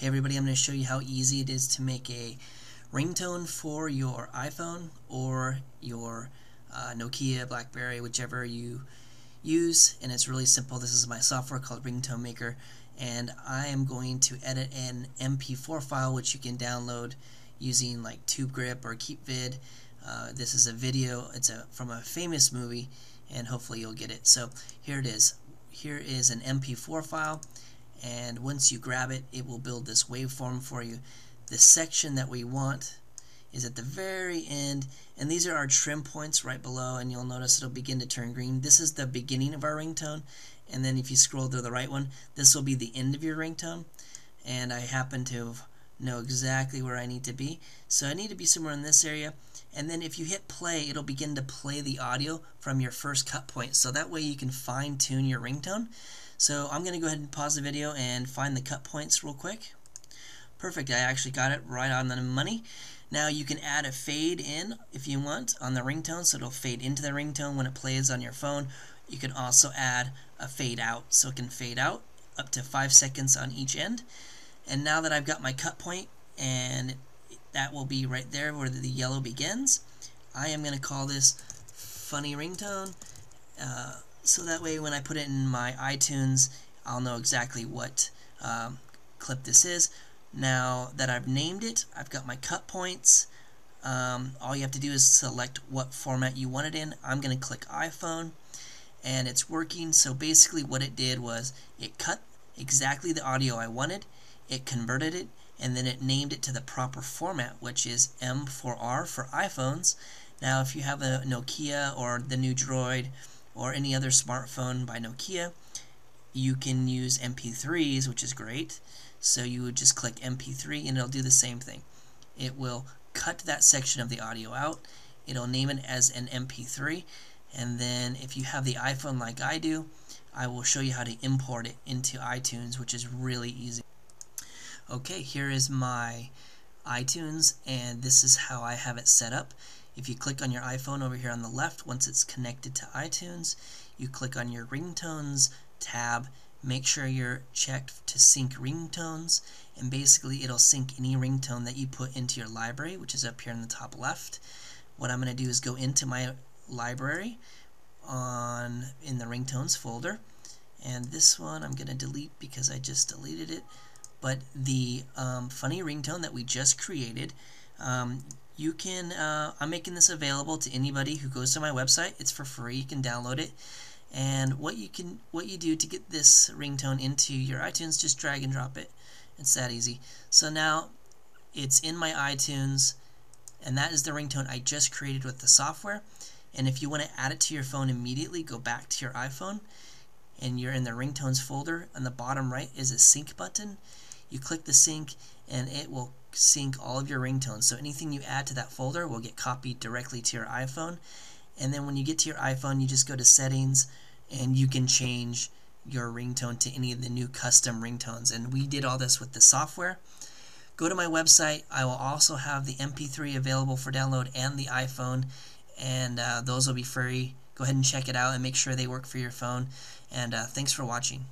Hey everybody, I'm going to show you how easy it is to make a ringtone for your iPhone or your Nokia, BlackBerry, whichever you use, and it's really simple. This is my software called Ringtone Maker, and I am going to edit an MP4 file which you can download using like TubeGrip or KeepVid. This is a video, it's from a famous movie, and hopefully you'll get it. So here it is. Here is an MP4 file, and once you grab it, it will build this waveform for you. The section that we want is at the very end, and these are our trim points right below, and you'll notice it'll begin to turn green. This is the beginning of our ringtone, and then if you scroll to the right one, this will be the end of your ringtone, and I happen to know exactly where I need to be. So I need to be somewhere in this area, and then if you hit play, it'll begin to play the audio from your first cut point, so that way you can fine-tune your ringtone. So I'm going to go ahead and pause the video and find the cut points real quick. Perfect, I actually got it right on the money. Now you can add a fade in if you want on the ringtone, so it'll fade into the ringtone when it plays on your phone. You can also add a fade out, so it can fade out up to 5 seconds on each end. And now that I've got my cut point, and that will be right there where the yellow begins, I am going to call this funny ringtone. So that way when I put it in my iTunes, I'll know exactly what clip this is. Now that I've named it, I've got my cut points. All you have to do is select what format you want it in. I'm going to click iPhone, and it's working. So basically what it did was it cut exactly the audio I wanted, it converted it, and then it named it to the proper format, which is M4R for iPhones. Now if you have a Nokia or the new Droid or any other smartphone by Nokia, you can use MP3s, which is great. So you would just click MP3 and it'll do the same thing. It will cut that section of the audio out, it'll name it as an MP3, and then if you have the iPhone like I do, I will show you how to import it into iTunes, which is really easy. Okay, here is my iTunes, and this is how I have it set up. If you click on your iPhone over here on the left, once it's connected to iTunes, you click on your ringtones tab. Make sure you're checked to sync ringtones, and basically it'll sync any ringtone that you put into your library, which is up here in the top left. What I'm going to do is go into my library in the ringtones folder, and this one I'm going to delete because I just deleted it. But the funny ringtone that we just created, you can. I'm making this available to anybody who goes to my website. It's for free. You can download it. And what you do to get this ringtone into your iTunes, just drag and drop it. It's that easy. So now it's in my iTunes, and that is the ringtone I just created with the software. And if you want to add it to your phone immediately, go back to your iPhone, and you're in the ringtones folder. On the bottom right is a sync button. You click the sync, and it will sync all of your ringtones. So anything you add to that folder will get copied directly to your iPhone. And then when you get to your iPhone, you just go to settings, and you can change your ringtone to any of the new custom ringtones. And we did all this with the software. Go to my website. I will also have the MP3 available for download and the iPhone, and those will be free. Go ahead and check it out and make sure they work for your phone. And thanks for watching.